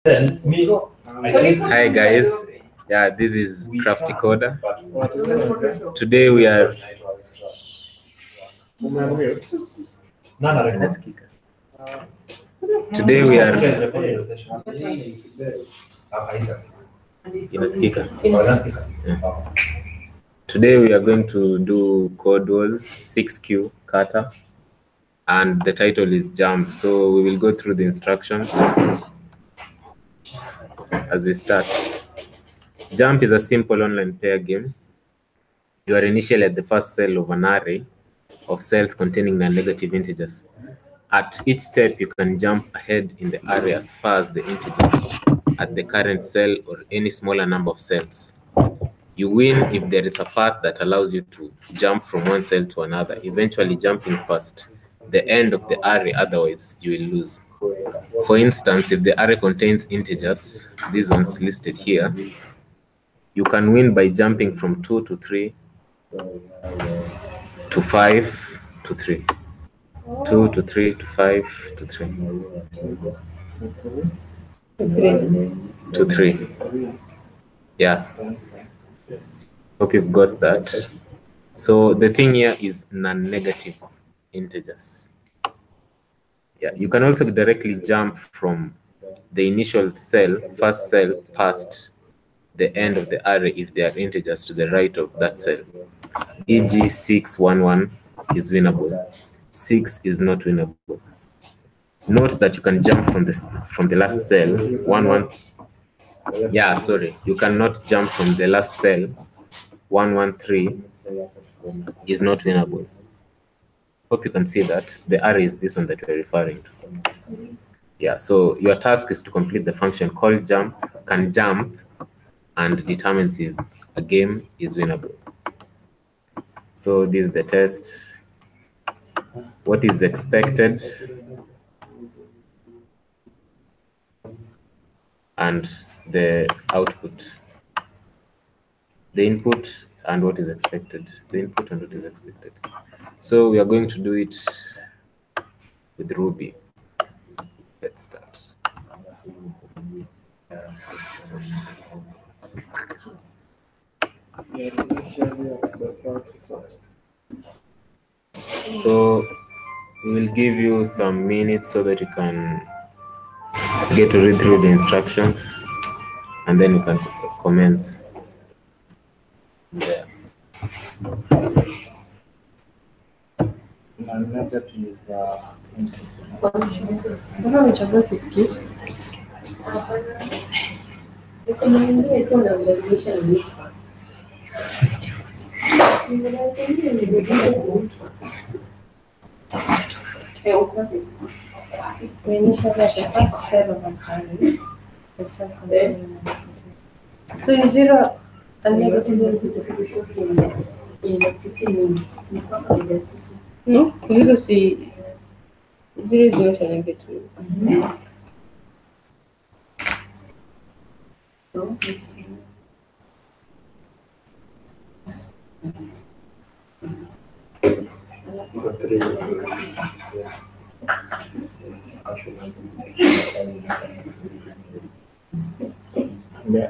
Hi guys, yeah, this is Crafty Coder. Today we are Today we are going to do Codewar 6Q kata, and the title is Jump. So we will go through the instructions as we start. Jump is a simple online pair game. You are initially at the first cell of an array of cells containing non-negative integers. At each step, you can jump ahead in the array as far as the integer at the current cell or any smaller number of cells. You win if there is a path that allows you to jump from one cell to another, eventually jumping past the end of the array, otherwise you will lose. For instance, if the array contains integers, these ones listed here, you can win by jumping from 2 to 3 to 5 to 3. 2 to 3 to 5 to 3. To 3. Yeah. Hope you've got that. So the thing here is non-negative integers. Yeah, you can also directly jump from the initial cell, first cell, past the end of the array if they are integers to the right of that cell. E.g. 611 is winnable. 6 is not winnable. Note that you can jump from the last cell. 11. Yeah, sorry, you cannot jump from the last cell. 113 is not winnable. Hope you can see that the array is this one that we're referring to. Yeah, so your task is to complete the function called jump, can jump, and determines if a game is winnable. So this is the test. What is expected and the output. The input and what is expected. The input and what is expected. So we are going to do it with Ruby. Let's start. So we will give you some minutes so that you can get to read through the instructions, and then you can commence. Yeah. Non-negative So is zero a negative integer? No, zero is not a negative. So 3.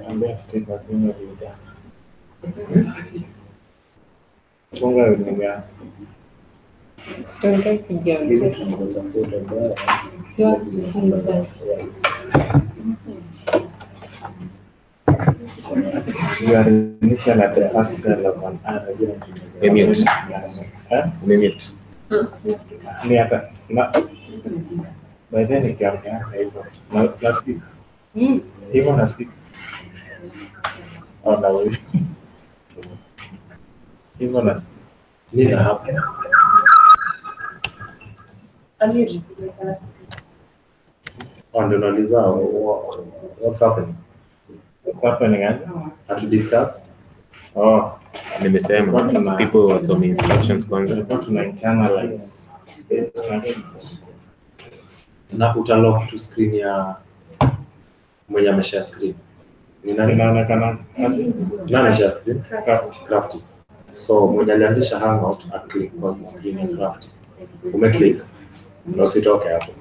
Ambia stick azima vida. Funga ulinga. So take it. You are initial at the first cell of an array. Mute. Ni hapa. By then ikiamia hivyo. Na skip. Hivyo na skip. Oh, na wewe. Hivyo na skip. Nina hapa. What's happening? What's happening, guys? Have to discuss? Oh, nimesema people wasome instructions kwanza. Tuna internalize the instructions. Na utalock to screen ya mwenye ameshare screen. Ni nani inaonekana? Nani ameshare screen? Crafty. So mwenye alianzisha hangout click kwa screen ya Crafty. Umeclick na usitoke hapo.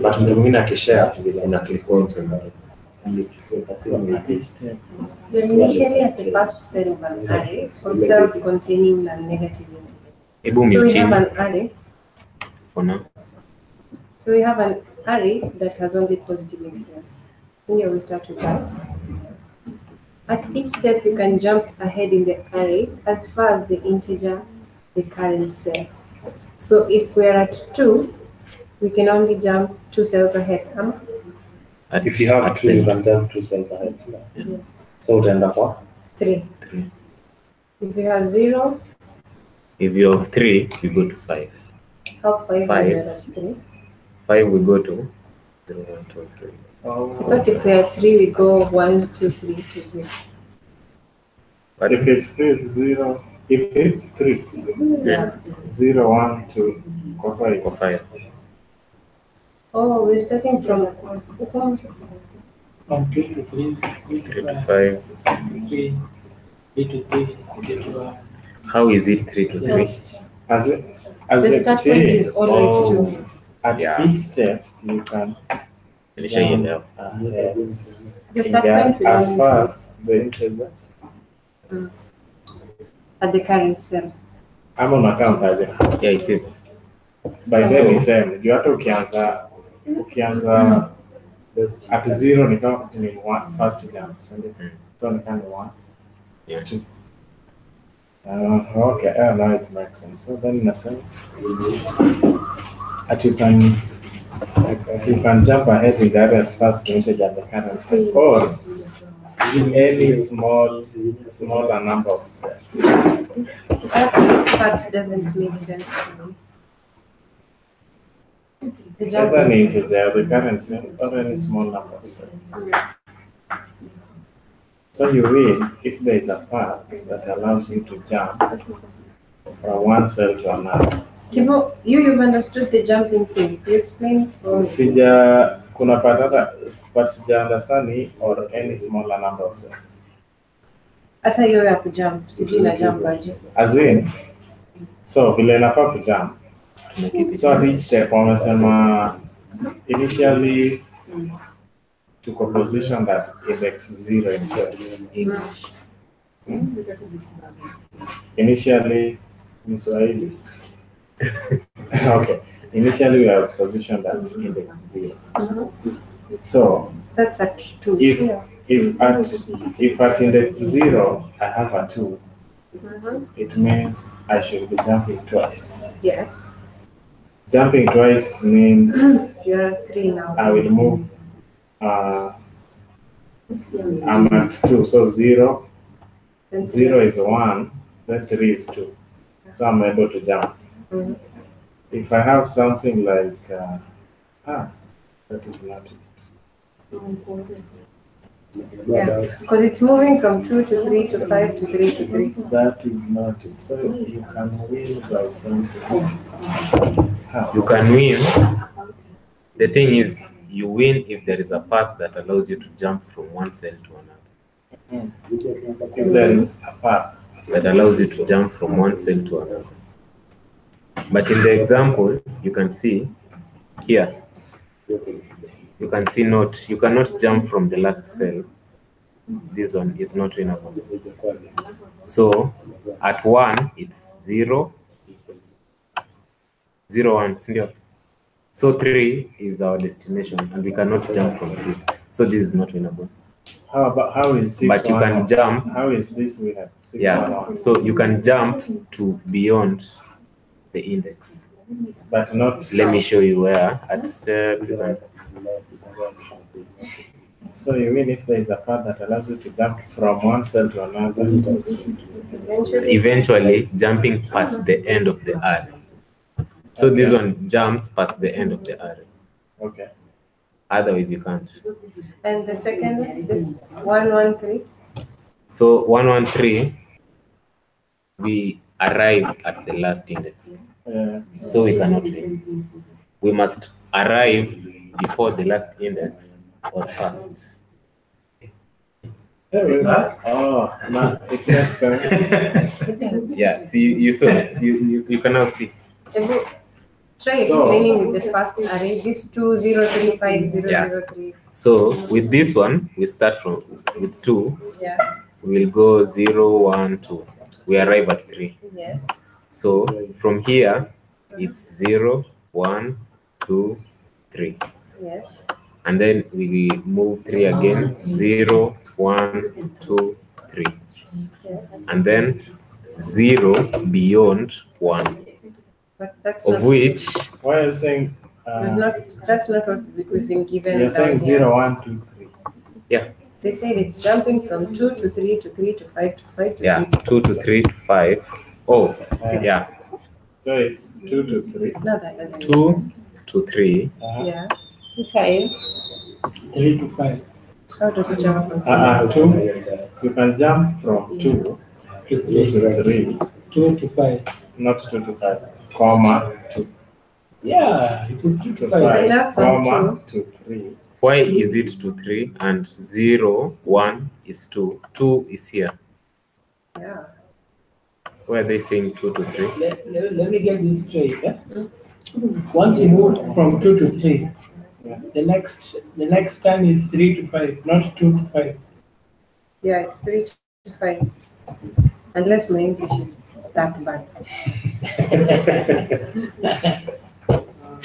But mtu mwingine akishare una click kwa msema. You're initially at the first cell of an array of cells containing non-negative integers. Hebu So we have mutini an array. for now. So we have an array that has only positive integers. Here we start with that. At each step, you can jump ahead in the array as far as the integer, the current cell. So if we are at 2, we can only jump 2 cells ahead. If you have 2, you can jump 2 cells ahead. Yeah. So utaenda kwa 3. 3. If you have 0, If you have 3, you go to 5. how 5 5. minus 3? 5 we go to 0, 1, 2, 3. But if we are 3, we go 1, 2, 3 to 0. But if it's 3, 0, if it's 3, Yeah. 0, 1, 2, go for it. For 5. Oh, we're starting from From 2 to 3, 3 to 5. 3, 3 to 3, 3 to How is it 3 to 3? As the it start point is says, always 2. at Yeah. each step, you can Nilishaelewa. ahead. The start Yeah, point will as always far as the integer. at the current cell. Ama unakaa aje? Yeah, it's it. By So- then ni same. Juu hata ukianza at 0 ni kama ni one first jump, so so ni kama 1. Yeah. 2. Okay, now it makes sense. So then nasema at you can jump ahead in the areas first to integer the current cell or any smaller number of cells. That part doesn't make sense to me. The Either jump an integer, the current cell, or any small number of cells. So you win if there is a path that allows you to jump from one cell to another. Kivo, you've understood the jumping thing. You explain for me. Kuna patata, but sija understand ni or any smaller number of cells. Hata hiyo ya kujump, sijui na jump aje. As in, so vile inafaa kujump. So at each step, wamesema initially took a position that index 0 in English. Initially, in Swahili. Okay. Initially, we have positioned that index 0. So That's at 2. if Yeah. if at index 0 I have a 2, it means I should be jumping twice. Yes. Jumping twice means You're at 3 now. I will move. I'm at 2, so 0. 0 is 1, then 3 is 2. So I'm able to jump. If I have something like, that is not it. Yeah, because it's moving from 2 to 3 to 5 to 3 to 3. That is not it. So you can win by jumping. You can win. The thing is, you win if there is a path that allows you to jump from one cell to another. If there is a path. That allows you to jump from one cell to another. But in the example, you can see here, you can see you cannot jump from the last cell. This one is not winnable. So at 1, it's 0, 0, 1, sindio? So 3 is our destination and we cannot jump from 3. So this is not winnable. How is 6? But you can jump. How is this winnable? 6, Yeah, 1, 1. so you can jump to beyond the index. But not. Let me show you where at step you can. So you mean if there is a path that allows you to jump from one cell to another? Eventually jumping past the end of the array. So this one jumps past the end of the array. Okay. Otherwise you can't. And the second, this 113. So 113, we arrive at the last index. So we cannot win. We must arrive before the last index or first. Oh, no, it makes sense. Yeah, see, you saw, you can now see. Try explaining with the first array. This 2, 0, 3, 5, 0, Yeah. 0, 3. So with this one, we start from with 2. Yeah. We'll go 0, 1, 2. We arrive at 3. Yes. So from here, it's 0, 1, 2, 3. Yes. And then we move 3 again, 0, 1, 2, 3. Yes. And then 0 beyond 1, But that's of not. which, Why are you saying? That's not what we've been given. You're saying down here. 0, 1, 2, 3. yeah, They said it's jumping from 2 to 3 to 3 to 5 to 5 to yeah, 3. 2 to 3 to 5. Oh, yeah, So it's 2 to 3. No, that doesn't. 2 to 3. Yeah. To 5. 3 to 5 How does it jump from 2. You can jump from 2 to to 3. 3, 2 to 5. not 2 to 5, comma, 2 Yeah, it is 2 to to 5. 5, Jump from comma, to 3. Why is it to 3 and 0, 1 is 2? 2 is here. Yeah. Why are they saying 2 to 3? Let me get this straight. Once you move from 2 to 3, Yes. the next time is 3 to 5, not 2 to 5. Yeah, it's 3 to 5. Unless my English is that bad.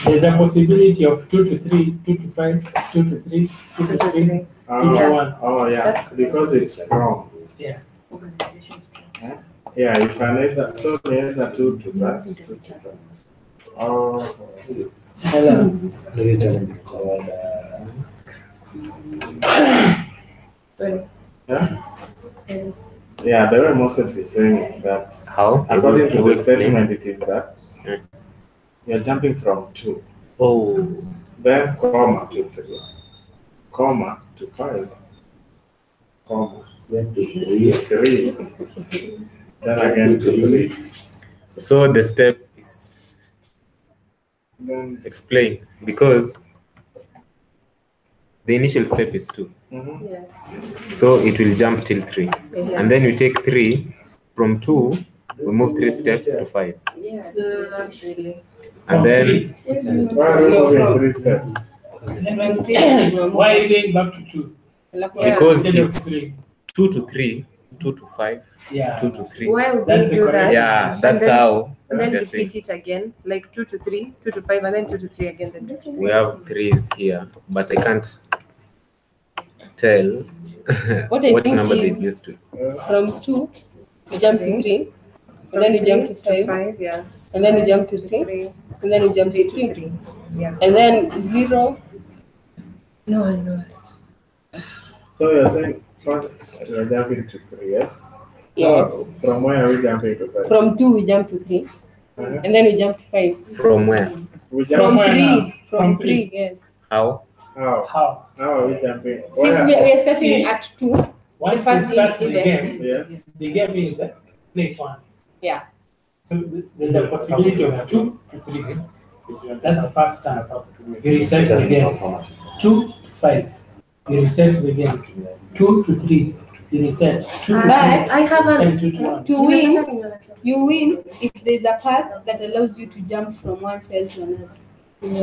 There's a possibility of 2 to 3, 2 to 5, 2 to 3, 2 to 3, 2 to Yeah. 1. Oh, yeah, because it's from. Yeah. Yeah, you can either, so there's a 2 to that, 2 to that. Oh, Hello. Sorry. yeah. Sorry. Yeah, the way Moses is saying that, How? according to the Explain. statement, it is that Yeah. you're jumping from 2, Oh, then comma to 3, comma to 5, comma, then to 3, then again to 3. so the step is Then, explain because the initial step is 2. Yeah. So it will jump till 3. Yeah. And then we take 3 from 2, we move 3 steps to 5. Yeah. Not really. And then why are we moving 3 steps? From 3 Why are you going back to 2? Yeah. because Instead of it's 3. 2 to 3, 2 to 5, Yeah. 2 to 3. Why would That's we the do correct- that? Yeah, And that's then- how And then they're saying. repeat it again, like 2 to 3, 2 to 5, and then 2 to 3 again, then 2 to 3. We have 3s here, but I can't tell What I what think number they is- used to. From 2, you jump to 3, and then you jump to 5, 5, yeah. and then you jump to 3, 3, and then you jump to 3, 3. Yeah. and then 0. No one knows. So you're saying first you're jumping to 3, yes? Yes. From where are we jumping to 5? From 2, we jump to 3, Uh-huh. and then we jump to 5. From where? We From jump, where 3, now? from From 3, yes. How? how? How? How are we jumping? See, Where? we are starting See, at 2. Once you first start the index. game, Yes. the game is play once. Yeah. So there's a possibility of 2 to 3. That's the first time. You reset the game. 2 to 5. You reset the game. 2 to 3. You reset. 2 to But 3. I have Reset an, 2 to 1. to win, you win if there's a path that allows you to jump from one cell to another.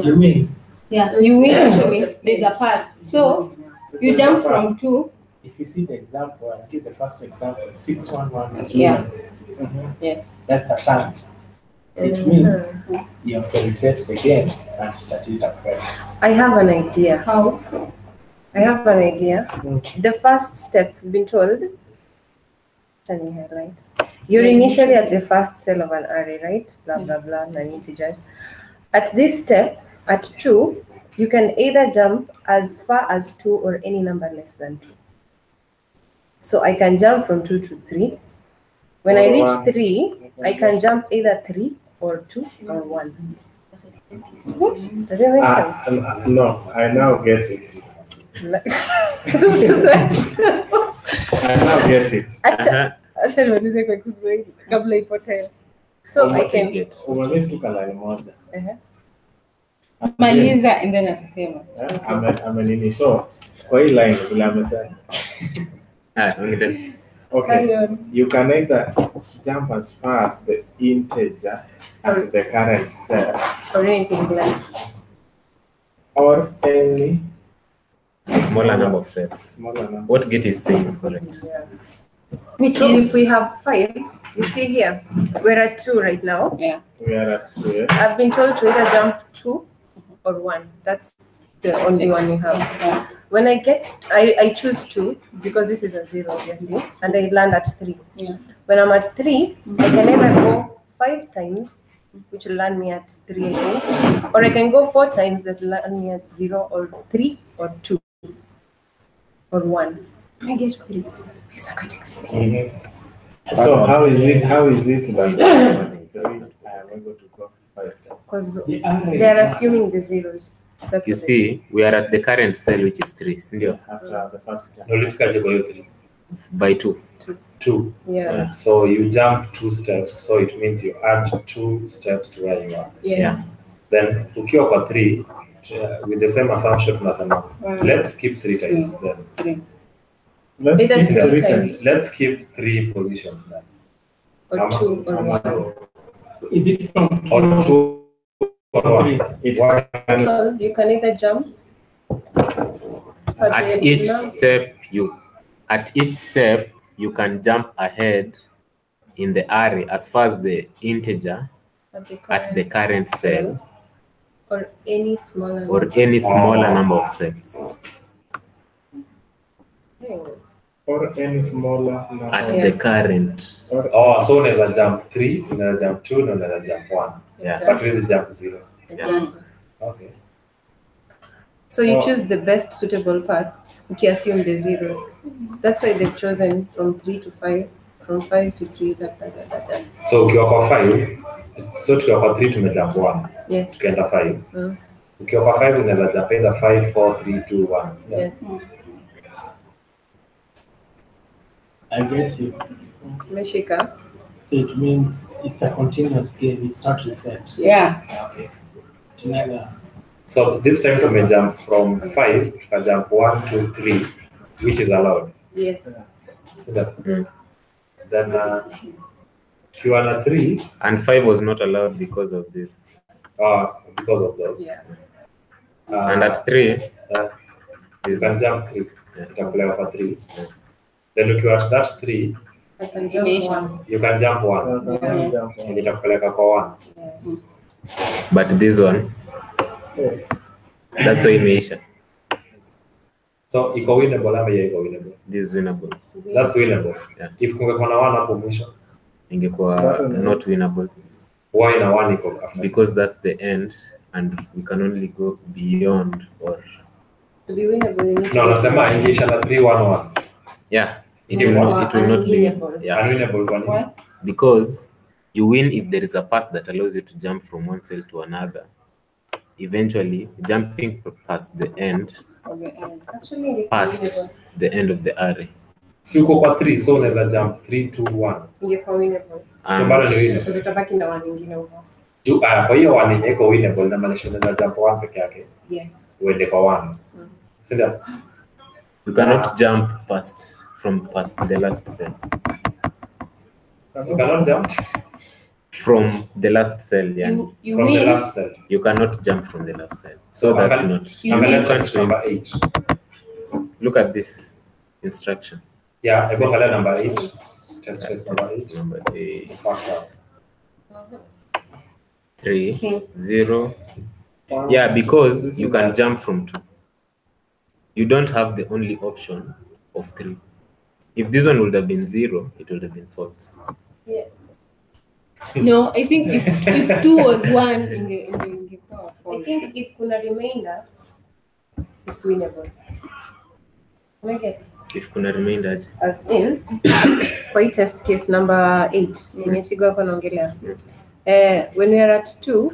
You win. Yeah, you win actually. There's a path. So you jump from 2. If you see the example, I give the first example, 611 is Yeah. winning. Yes. That's a time. It means you have to reset the game and start it afresh. I have an idea. How? I have an idea. The first step, you've been told, turning headlights. You're initially at the first cell of an array, right? Blah, blah, blah, non-integers. At this step, at 2, you can either jump as far as 2 or any number less than 2. So I can jump from 2 to 3. When I reach 3, I can jump either 3 or 2 or 1. Does it make sense? No, I now get it. Like- I now get it. Acha- acha niweze kuexplain kabla ipotee. So I can get. Umalizi tu kalari moja. Maliza and then atasema. Amenini. So, kwa hii line vile amesema. Ah, only then. Carry Okay. on. You can either jump as far as the integer at the current cell, Or anything less. or any Smaller number of cells. smaller number. What Git is saying is correct. Yeah. Which So is if we have 5, you see here, we're at 2 right now. yeah. We are at 2, yes? I've been told to either jump 2 or 1. That's the only one we have. Yeah. When I choose 2 because this is a 0, obviously, and I land at 3. Yeah. When I'm at 3, I can either go 5 times, which will land me at 3, I think, or I can go 4 times that will land me at 0 or 3 or 2 or 1. I get 3. Please, I can't explain. So how is it that I am able to go 5 times? Because The array. they are assuming the zeros. That's You what see, we are at the current cell, which is 3, sindio? After the first time. No, ulifikaje kwa hiyo 3? By 2. 2. Yeah. So you jump 2 steps, so it means you add 2 steps to where you are. Yes. Yeah. Then ukiwa kwa 3, with the same assumption tunasema let's skip 3 times then. Let's Either skip 3 3 times. times. Let's skip 3 positions then. Or 2 or 1. Is it from Or 2 or 1. It Why? Because you can either jump. At each step you can jump ahead in the array as far as the integer at the current cell or any smaller or any smaller number of cells or any smaller number. at Yes. the current. So unaweza jump 3, unaweza jump 2, na unaweza jump 1. Yeah. But huwezi jump 0. Exactly. Okay. So you choose the best suitable path if you assume the zeros. That's why they've chosen from 3 to 5, from 5 to 3, that. So ukiwa kwa 5, so tukiwa kwa 3 tumejump 1, Yes. tukienda 5. Mm. Ukiwa kwa 5 unaweza jump either 5, 4, 3, 2, 1. Yes. I get you. Meshika. So it means it's a continuous game. It's not reset. Yeah. Okay. It never. So this time we jump from 5 to jump 1, 2, 3, which is allowed. Yes. See that? Mm. Then if you are a 3, And 5 was not allowed because of this. because of those. Yeah. And at 3, You can jump 3. You can play over 3. Then if you are at that 3, I can jump Imagine. 1. you can jump 1. And itakupeleka kwa 1. Yes. but this one, that's why imeisha. So iko winnable ama iko winnable? This is winnable. That's winnable. Yeah. If kungekuwa na 1 hapo mwisho, Ingekuwa not winnable why na 1 iko after? because that's the end and we can only go beyond or To be winnable, you need No, nasema ingisha na 3, 1, 1. yeah, it Give will one. not be Unwinnable. yeah, Unwinnable kwa nini? Why? because you win if there is a path that allows you to jump from one cell to another. Eventually, jumping past the end, Okay. Actually, past the end of the array. Si uko kwa 3, so unaweza jump 3, 2, 1. ingekuwa winnable. So bado ni winnable. Because utabaki na 1 ingine huko. Kwa hiyo 1 yenye iko winnable na maanisha unaweza jump 1 peke yake. Yes. Uende kwa 1. Si ndio? You cannot jump past the last cell. You cannot jump From the last cell, yeah. You from the win. last cell. You cannot jump from the last cell. So that's not. You Angalia win. test number 8. Look at this instruction. Yeah, hebu angalia number 8. Test case number This is 8. number 8. Fuck up. 3, 0. Yeah, because you can jump from 2. You don't have the only option of 3. If this one would have been 0, it would have been false. Yeah. No, I think if 2 was 1 in the power I think if kuna remainder, it's winnable. Can I get? If kuna remainder, As in, kwa hii test case number 8, yenye sigo hapa naongelea. When we are at 2,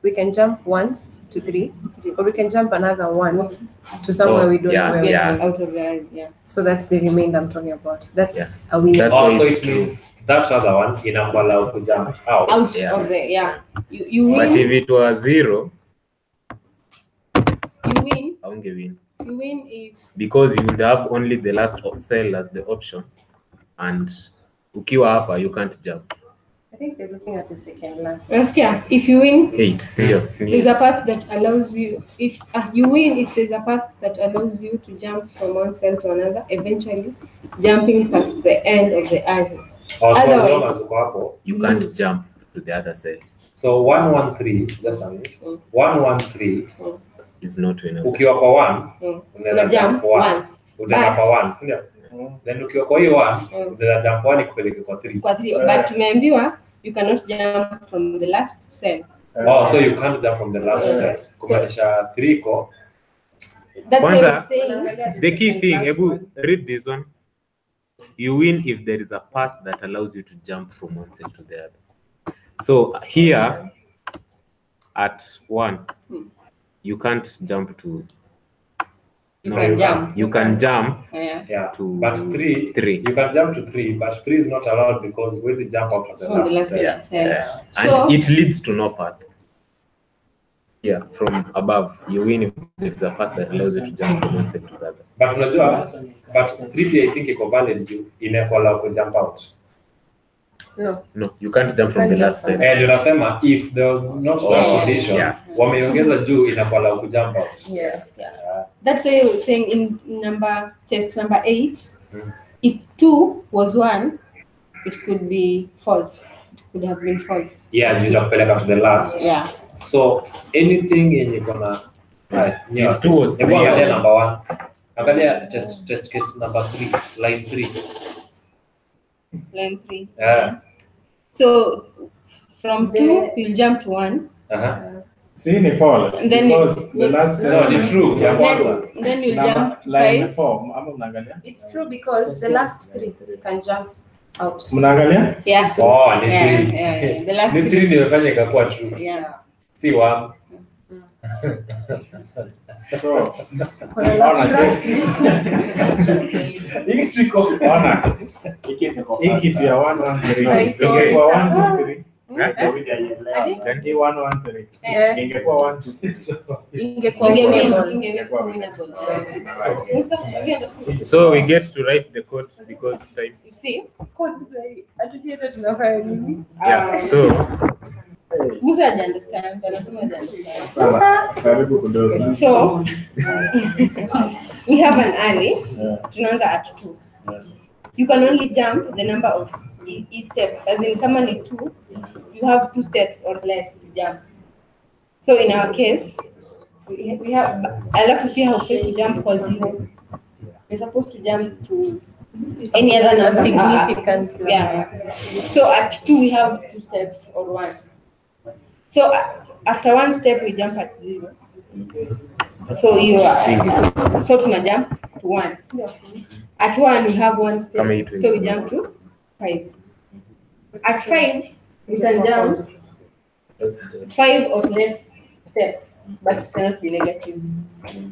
we can jump once to 3, or we can jump another once to somewhere we don't yeah, know. yeah. out of the area. Yeah. So that's the remainder I'm talking about. That's Yeah. a winner. That's why Also, it's it true. means that other one inakuallow to jump out. Out Yeah. of the You win. But if it was 0, You win. haungewin. You win if Because you would have only the last cell as the option and ukiwa hapa you can't jump. I think they're looking at the second last. Nasikia, if you win, 8, sindio? there's a path that allows you, if you win, if there's a path that allows you to jump from one cell to another, eventually jumping past the end of the arrow. Oh, so as long Otherwise, as uko hapo, You can't jump to the other side. so 113, just a minute. 113, Is not winnable. ukiwa kwa 1, una unaweza jump jump 1. once. Utaenda But- kwa 1, sindio? Then ukiwa kwa hiyo 1, unaweza jump 1 ikupeleke kwa 3. Kwa 3, but tumeambiwa you cannot jump from the last cell. Oh, so you can't jump from the last cell. Kumaanisha 3 iko. That's why Kwanza, I'm saying, The key thing, Ebu, read this one. You win if there is a path that allows you to jump from one side to the other. So here at 1, you can't jump to. you can jump. You can jump Yeah. Yeah. to But 3, 3. you can jump to 3, but 3 is not allowed because huwezi jump out of the From the last last cell. cell. Yeah. So- And it leads to no path. Yeah, from above. You win if there's a path that allows you to jump from one side to the other. But unajua, but 3 pia I think iko valid juu inakuwa ku jump out. No, you can't jump from the last side. And unasema if there was not that condition, Yeah. wameongeza juu inakuwa ku jump out. Yeah. That's why I was saying in test number 8, if 2 was 1, it could be false. It could have been false. Yeah, juu itakupeleka to the last. Yeah. So anything yenye kona If 2 was angalia 0. number 1. Angalia test case number 3, line 3. Line 3. Yeah. So from 2, you'll jump to 1. See, ni false. And then Because the last No, ni true. Ya kwanza. Then you'll jump to line 5. 4. Ama mnaangalia? It's true because the last 3 can jump out. Mnaangalia? Yeah. Oh, ni Yeah, 3. yeah, yeah. The last Ni 3 ndio imefanya ikakuwa true. Yeah. Si 1. So, ona check. Ona. Hii kitu ya 113. Ingekuwa 123. Then Hii 113. Yeah. Ingekuwa 123. Ingekuwa Ingewin. winnable. Musa, have you understood? so we get to write the code because time. You see? Yeah. So Musa haja understand. Anasema haja understand. Sasa, karibu kudoza. So, we have an array. Yeah. Tunaanza at 2. You can only jump the number of steps. As in, kama ni 2, you have 2 steps or less to jump. So in our case, we have, alafu pia haufai to jump kwa 0. You're supposed to jump to any other number. Significant number. Yeah. So at 2, we have 2 steps or 1. So after 1 step, we jump at 0. So you are, so tuna jump to 1. At 1, we have 1 step, Kama hii so we jump to 5. At 5, we can jump 5 or less steps, but it cannot be negative.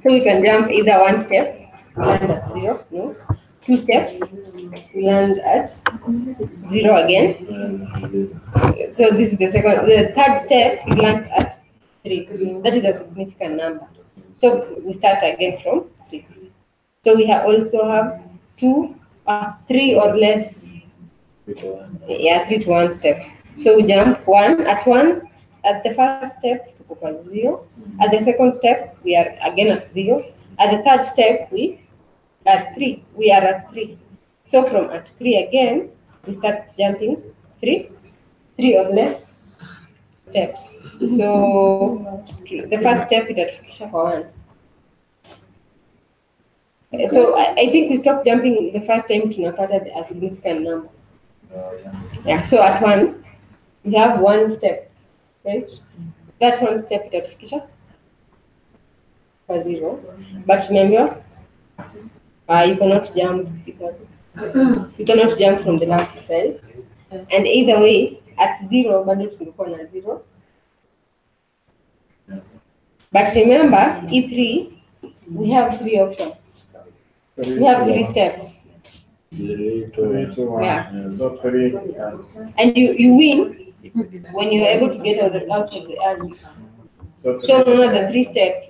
So we can jump either 1 step, we land at 0, no. 2 steps, we land at 0 again. So this is the third step, we land at 3. That is a significant number. So we start again from 3. So we also have 3 or less, 3 to 1 steps. So we jump 1 at the first step, tuko kwa 0. At the second step, we are again at 0. At the third step, we are at 3. So from at 3 again, we start jumping 3 or less steps. So the first step itatufikisha kwa 1. So I think we stopped jumping the first time tunapata a significant number. Yeah. So at 1, we have 1 step, right? That 1 step itatufikisha kwa 0. But remember, you cannot jump because you cannot jump from the last cell. And either way, at 0, bado tungekuwa na 0. But remember, E3, we have 3 options. We have 3 steps. 3, 2, 1. Yeah. So 3. And you win when you're able to get out of the army. So So remember the 3 steps.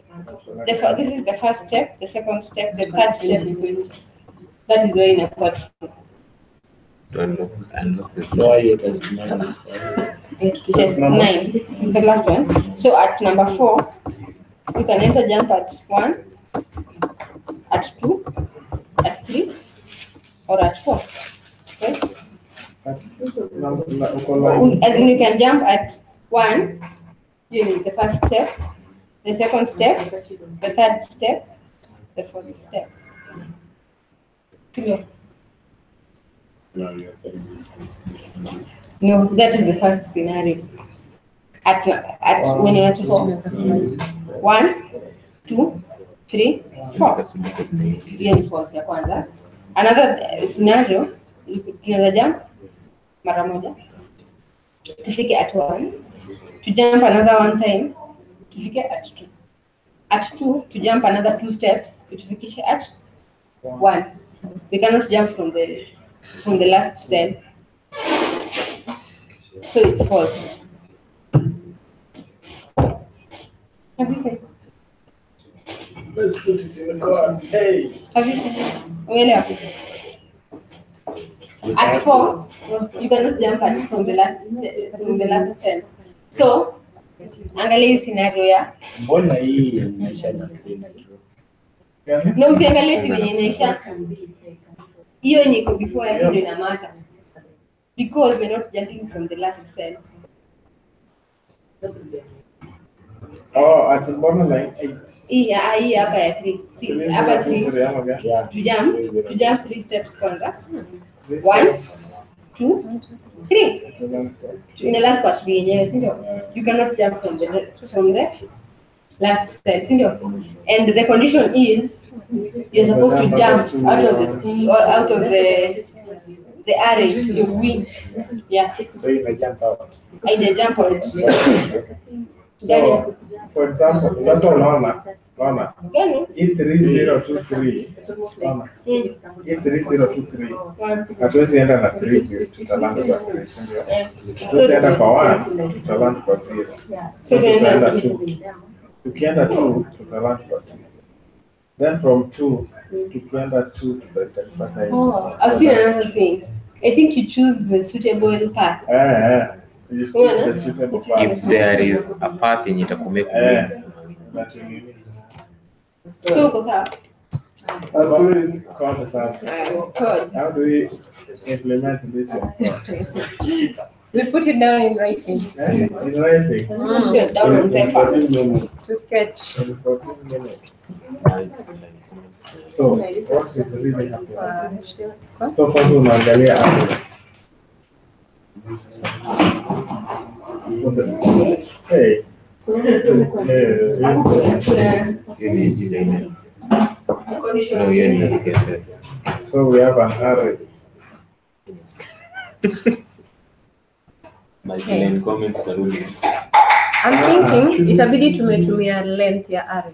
This is the first step, the second step, the third step. That is where in a quadruple. To unlock the So I get as bananas first. Just 9, the last one. So at number 4, you can either jump at 1, at 2, at 3, or at 4. Right? As in, you can jump at 1, you need the first step, the second step, the third step, the fourth step. Clear? No, you're saying. No, that is the first scenario. At when you're at 4. 1, 2, 3, 4. Hiyo ni force ya kwanza. Another scenario, tunaweza jump mara moja. Tufike at 1. To jump another 1 time, tufike at 2. At 2, to jump another 2 steps, tufikishe at 1. We cannot jump from the last step. So it's false. Have you said? Let's put it in the car. Hey. Have you said? Well, at 4, you cannot jump from the last step. So, angalia hii scenario ya. Mbona hii inaisha na clean tu? Na usiangalie hivi yenye inaisha. Hiyo yenye iko before yake ndio ina matter. Because we're not jumping from the last step. Oh, at the borderline 8. Hii hapa ya 3. See, hapa 3. Yeah. To jump 3 steps kwanza. 1, 2, 3. Inaland kwa 3 yenyewe, si ndio? You cannot jump from the last step, si ndio? And the condition is you're supposed to jump out of the array, you win. Yeah. So you may jump out. I jump out. So, for example, sasa unaona Gani? hii 3023 unaona hii 3023 hatuwezi enda na 3 tutalanda kwa 3, si ndio? Hatuwezi enda kwa 1 tutalanda kwa 0. So tutaenda 2. Tukienda 2 tutalanda kwa 2. Then from 2 tukienda 2 tutapata hivi. Oh, I've seen another thing. I think you choose the suitable path. You choose the suitable path. if there is a path yenye itakumake That you need. So uko sawa? How do we code sasa? Code. How do we implement this in code? We put it down in writing In writing. Put it down on In paper. 14 minutes. to sketch. In 14 minutes. So, what is really happening? So, kwanza unaangalia hapo. Hey. no hiyo ni CSS. So, we have an array. Multi-line comments karudi. I'm thinking itabidi tumetumia length ya array.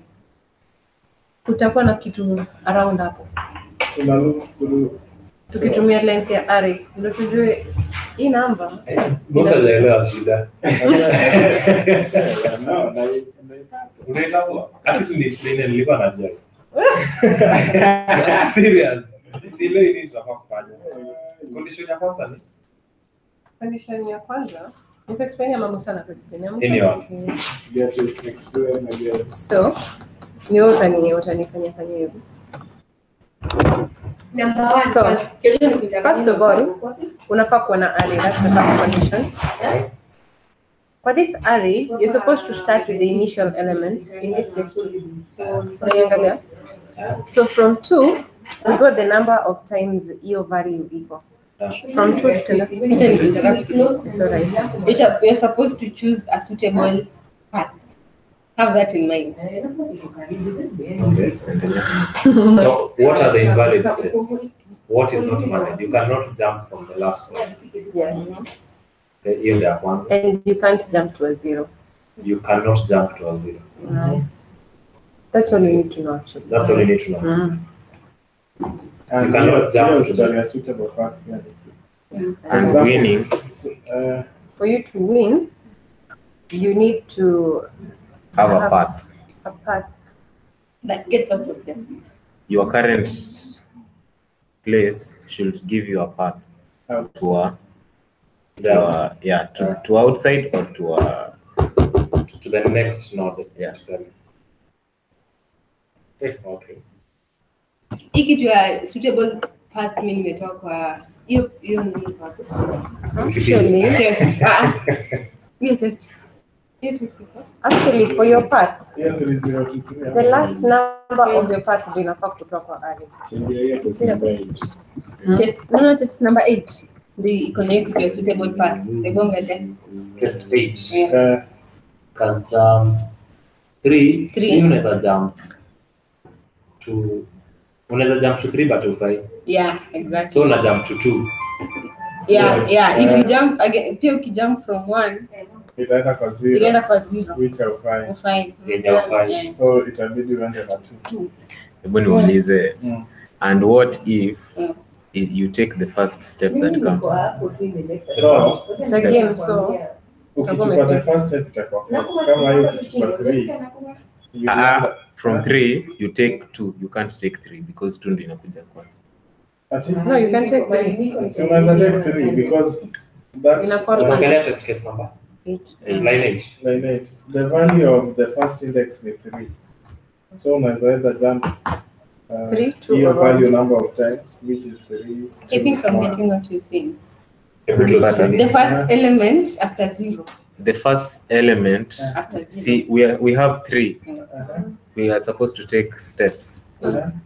Kutakuwa na kitu around hapo. Tuna look through. Tukitumia length ya array ndio tujue hii namba. Most hajaelewa shida. No, Unaitambua? Hata si explain nilikuwa najua. Serious. Sile hili tunafaa kufanya. Condition ya kwanza ni Condition ya kwanza ni explain ya mambo sana explain. get to explain again. So ni utanifanya hivyo. Number 1. So, first of all, unafaa kuwa na array. That's the first condition. For this array, you're supposed to start with the initial element, in this case 2. So from 2, we got the number of times your value equal. From 2 to sorry. You're supposed to choose a suitable path. Have that in mind. So what are the invalid steps? What is not valid? You cannot jump from the last step. Yes. Okay, hiyo ndio ya kwanza. And you can't jump to a 0. You cannot jump to a 0. No. That's all you need to know actually. That's all you need to know. And You cannot jump to the suitable path. And winning, For you to win, you need to have a path. a path. That gets out of them. Your current place should give you a path. to outside or to the next node. Yeah. Okay. Hii kitu ya suitable path mimi nimetoa kwa hiyo ni path. Actually, Test. Ni test. actually for your path, Yeah, 3023. the last number of your path ndio inafaa kutoka kwa array. So ndio hiyo test number 8. Test number 8. Ndio iko na hiyo kitu ya suitable path. Hebu mbele. Test 8. Yeah. Can jump 3. 3. Hii unaweza jump to 3 but ufai. Yeah, exactly. So una jump to 2. Yeah, yeah. If you jump again, pia ukijump from 1, Itaenda kwa 0. itaenda kwa 0. Which are fine. Fine. Yenye ufai. Yeah. So itabidi uende na 2. Hebu niulize. Mm. And what if you take the first step that comes? So It's a game, so ukichukua the first step itakuwa false. Kama hiyo ukichukua 3, From 3 you take 2. You can't take 3 because 2 ndio inakuja kwanza. no, you can take 3. So unaweza take 3 because that Inafaa Unaangalia test case number 8. line 8. line 8. The value of the first index ni 3. So unaweza either jump 3, 2 hiyo or value number of times, which is 3. I think I'm 1. getting what you're saying. But The first element after 0. the first element, After 0. see, we have 3. We are supposed to take steps.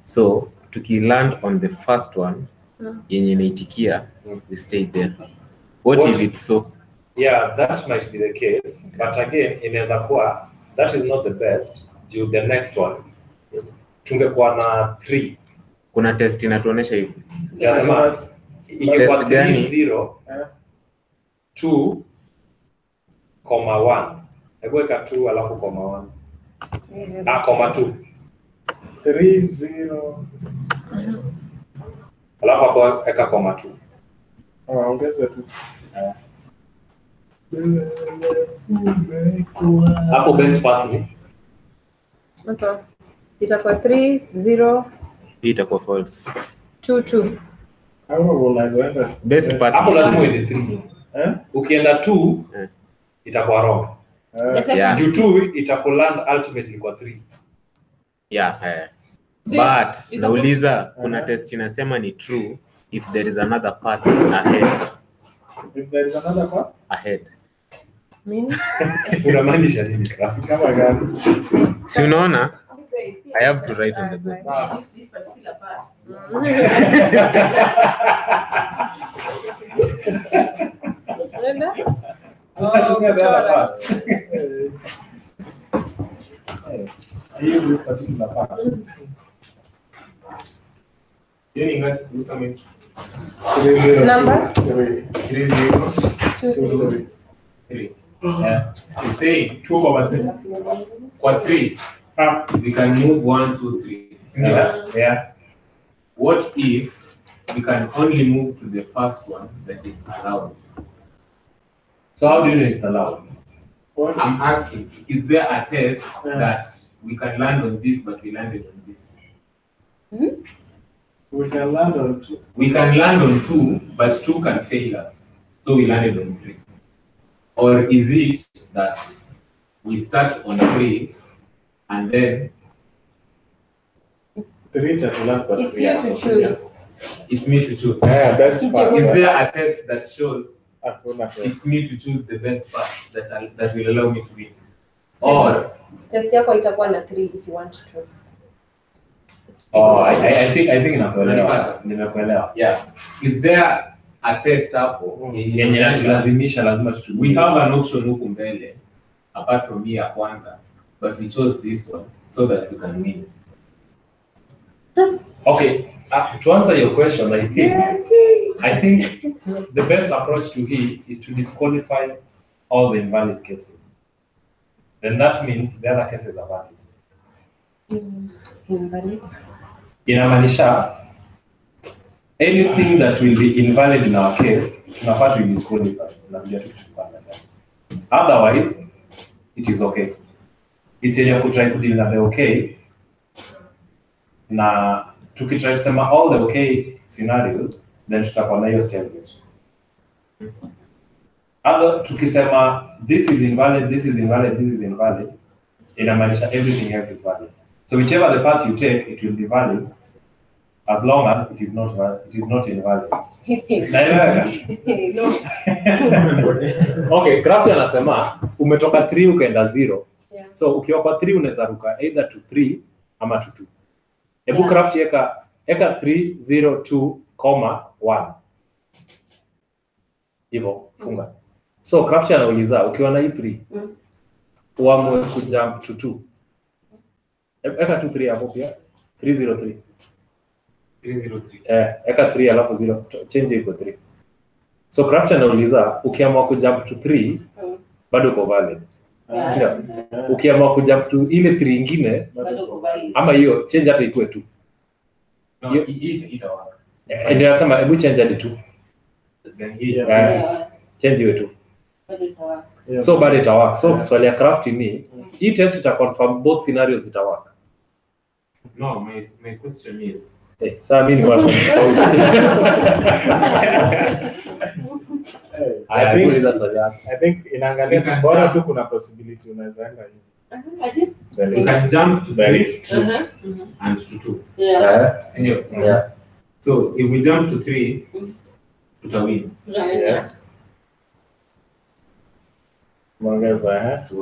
So tukiland on the first one, yenye inaitikia, we stay there. What if it's so? Yeah, that might be the case. But again, inaweza kuwa that is not the best. Due the next one, tungekuwa na 3. Kuna test inatuonesha hivi. Nasema ingekuwa Test gani? 3 0 2 1. Hebu weka 2 alafu comma 1. Comma 2. 3 0. Alafu hapo weka comma 2. Ongeza tu. Hapo best path ni Okay. Itakuwa 3, 0, Hii itakuwa false. 2, 2. Hapo unaweza enda Best path. hapo lazima uende 3. Ukienda 2 itakuwa wrong. The second Yeah. Due 2 itakuland ultimately kwa 3. Yeah. So But you nauliza kuna test inasema ni true if there is another path ahead. if there is another one. Ahead. Meaning? Unamaanisha nini craft? Kama gani? Si unaona? I have to write on the board. this particular part. Unaenda? Unatumia the other part. Hiyo ni particular part. Yeni ngati kuusa mimi. 3 0. Number? 3 3 0 2 3. Yeah. You say 2 over 3. Kwa 3. We can move 1 2 3. Yeah. What if we can only move to the first one that is allowed? So how do you know it's allowed? I'm asking, is there a test that we can land on this but we landed on this? We can land on 2. We can land on 2 but 2 can fail us. So we landed on 3. Or is it that we start on 3 and then 3 itakuland kwa 3. It's you to choose. it's me to choose? Yeah, best part. Is there a test that shows Hakuna test. it's me to choose the best path that will allow me to win? Or Test yako itakuwa na 3 if you want to. Oh, I think nimekuelewa. yeah, is there a test hapo Yenye lazimisha lazima tutumie. we have an option huku mbele apart from hii ya kwanza, but we chose this one so that we can win. Okay, to answer your question, I think the best approach to he is to disqualify all the invalid cases. Then that means the other cases are valid. Invalid. Inamaanisha anything that will be invalid in our case, tunafaa to disqualify. Otherwise, it is okay. Instead ya kutry kudeal na the okay, na tukitry kusema all the okay scenarios, then tutakuwa na hiyo stalemate. Other tukisema this is invalid, this is invalid, this is invalid, inamaanisha everything else is valid. So whichever the path you take, it will be valid as long as it is not valid, it is not invalid. Naelewa? Okay, Crafty anasema umetoka 3 ukaenda 0. Yeah. So ukiwa kwa 3 unaweza ruka either to 3 ama to 2. Hebu Yeah. Crafty eka 3 0 2, 1. Hivyo funga. So Crafty anauliza ukiwa na hii 3 uamue kujump to 2. Eka 2 3 hapo pia 303. 303. Eka 3 alafu 0 change iko 3. So Crafty anauliza ukiamua kujump to 3 bado uko valid. Yeah. Sio? Ukiamua kujump to ile 3 ingine Bado uko valid. ama hiyo change hata ikuwe 2. No, it work. Ndio nasema hebu change hadi 2. Then here. Yeah. Change iwe 2. Bado itawork. So bado ita work. So swali ya Crafty ni hii test ita confirm both scenarios ita work. No, my question is. Sasa mimi ni I think inaangalia bora tu kuna possibility unaweza enda hivi. Aje? You can jump to the risk Uh-huh. and to 2. Yeah. Senior. Yeah. So if we jump to 3, tutawin. Right. Yes. Mwongeza To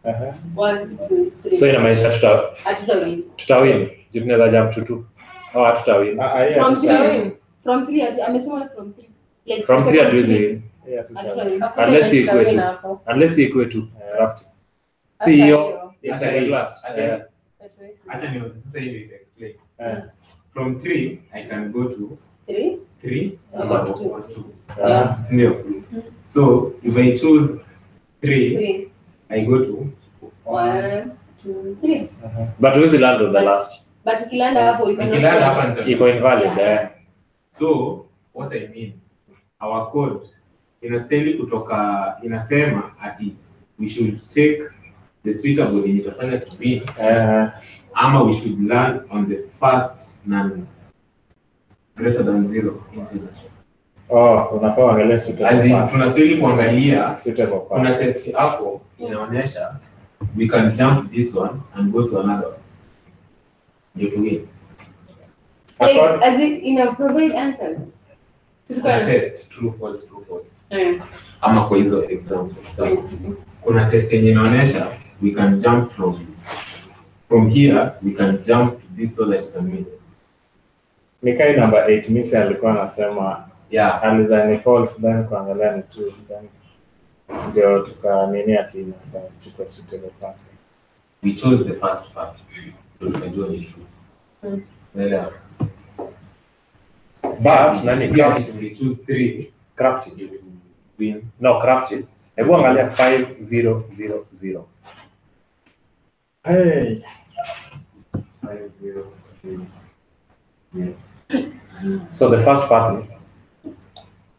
1. 1 2 3. So inamaanisha Hatutawin. tutawin. Tunaweza jump to 2. Au hatutawin. From 3. From 3 amesema from 3. Like From 3 hatuwezi win. Hatutawin. Unless you equate to. Unless you equate to Crafty. See hiyo is Hata a last. Acha ni sasa hivi it explain. From 3 I can go to 3. 3 Or or two. 2. Yeah. Senior. So if I choose 3, 3. I go to 1 2 3. But huwezi land on the last. But ukilanda hapo iko Nikilala hapa nita Iko invalid. Yeah. So what I mean, our code inastahili kutoka inasema ati we should take the suitable yenye itafanya to win ama we should land on the first none greater than 0 integer. Unafaa uangalie As in tunastahili kuangalia suitable kuna test hapo inaonyesha we can jump this one and go to another one. Ndio to win. Like, as it provide answers. Kuna test true false. Ama kwa hizo examples. So kuna test yenye inaonyesha we can jump from here, we can jump to this so that you can win. Nikai number 8 Misi alikuwa anasema alidhani false then kuangalia ni true then ndio tukanini ati tuko suitable part. We chose the first part. So tukajua ni true. Naelewa. But nani Crafty? We choose 3 Crafty to win. No, Crafty. Hebu angalia 5000. Hey. 5 0 3. So the first part.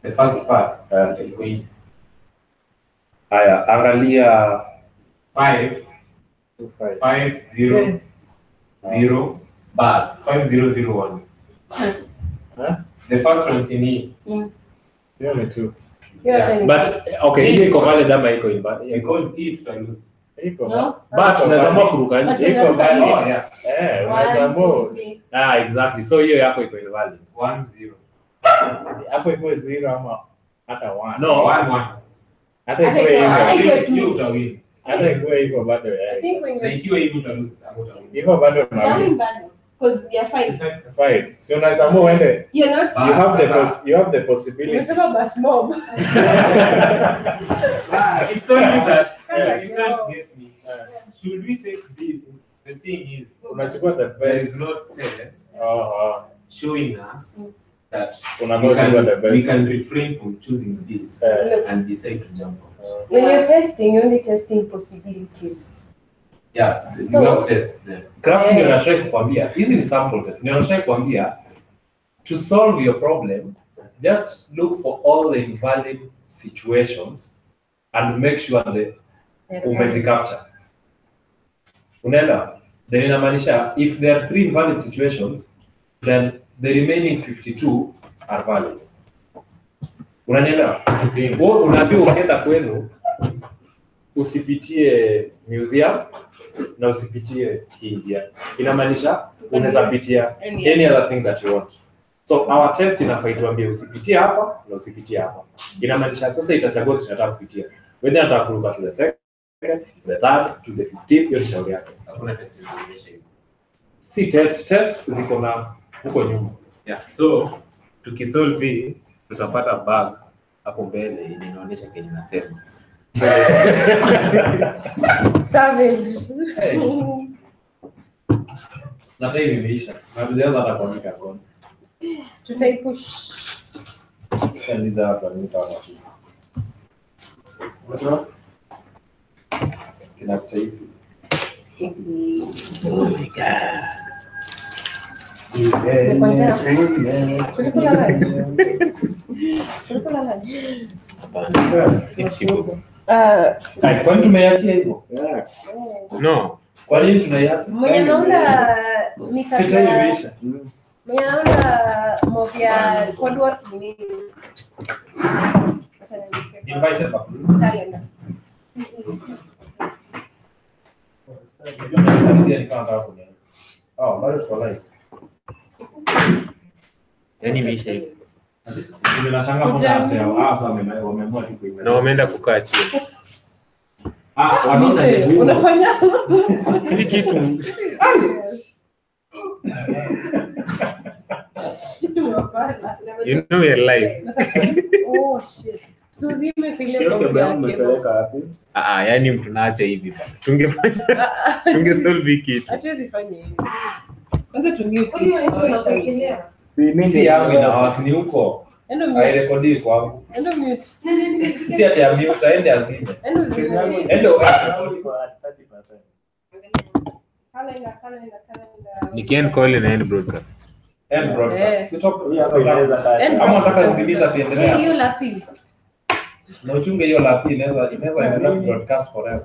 The first part iko hivi. Haya, angalia 5 0 0 bars 5001. The first one is in E. Sio ni tu. but okay, hiyo iko valid ama iko invalid? Because E tuta lose. Iko. No. But tunaweza amua kuruka nje. Iko valid. Oh yeah. Unaweza amua. Exactly. So hiyo yako iko invalid. 1 0. Hapo iko 0 ama hata 1. No. 1 1. Hata iko hivyo. Hiyo utawin. Hata iko hivyo bado I think when Na you ikiwa hivi uta lose, hapo utawin. hivyo bado Darwin na bado. Because they are 5. 5. Si unaweza amua uende. You're not. You have the possibility. umesema bus mob. It's only that you can't get me. Should we take B? The thing is, Unachukua the there best. is no test showing us that Unachukua the best. we can refrain from choosing this and decide to jump off. When you're testing, you're only testing possibilities. Yeah, So- you have test them. Crafty ndio nataka kukwambia. Hizi ni sample test. Ndio nataka kukwambia to solve your problem, just look for all the invalid situations and make sure that umezicapture. Unaelewa? Then inamaanisha if there are 3 invalid situations, then the remaining 52 are valid. Unanielewa? Wewe unaambiwa ukienda kwenu usipitie museum na usipitie hii njia. Inamaanisha unaweza pitia any other thing that you want. So our test inafaa ituambie usipitie hapa na usipitie hapa. Inamaanisha sasa itachagua tunataka kupitia. Whether nataka kuruka to the second, the third, to the 15th, hiyo ni shauri yake. Hakuna test inaonyesha hivyo. Si test ziko na huko nyuma. Yeah, so tukisolve hii tutapata bug hapo mbele inaonyesha kenye nasema. Savage. Na tayari imeisha. Na tunaanza hata kuandika kona. Tutaipush. Shandiza hapa nitaona. Kina Stacy. Oh my god. Kwani tumeachia hivyo? No. Kwa nini tunaiacha? Mwenye naona Picha imeisha. mwenye naona mob ya Codewar ni Invited back. calendar. Oh, bado tuko live. Yaani imeisha hivyo. Ninashangaa mbona nasema sasa wameamua tu kuiweka. Na wameenda kukaa chini. Wanaona ni Unafanya Hii kitu you know you're live. oh shit. Suzy imepeleka yake. Yaani mtu naacha hivi bana. Tungesolve hii kitu. Hatuwezi fanya hivi. Kwanza tumute. si yangu ina watu ni huko. Endo mute. Hairekodi kwangu. Endo mute. Si ati ya mute aende azime. Endo zime. Endo Calendar. Nikiend call in end broadcast. end broadcast. Sitop. End Ama nataka nizimita tiendelea. hiyo la pili. Na uchunge hiyo la pili inaweza endelea broadcast forever.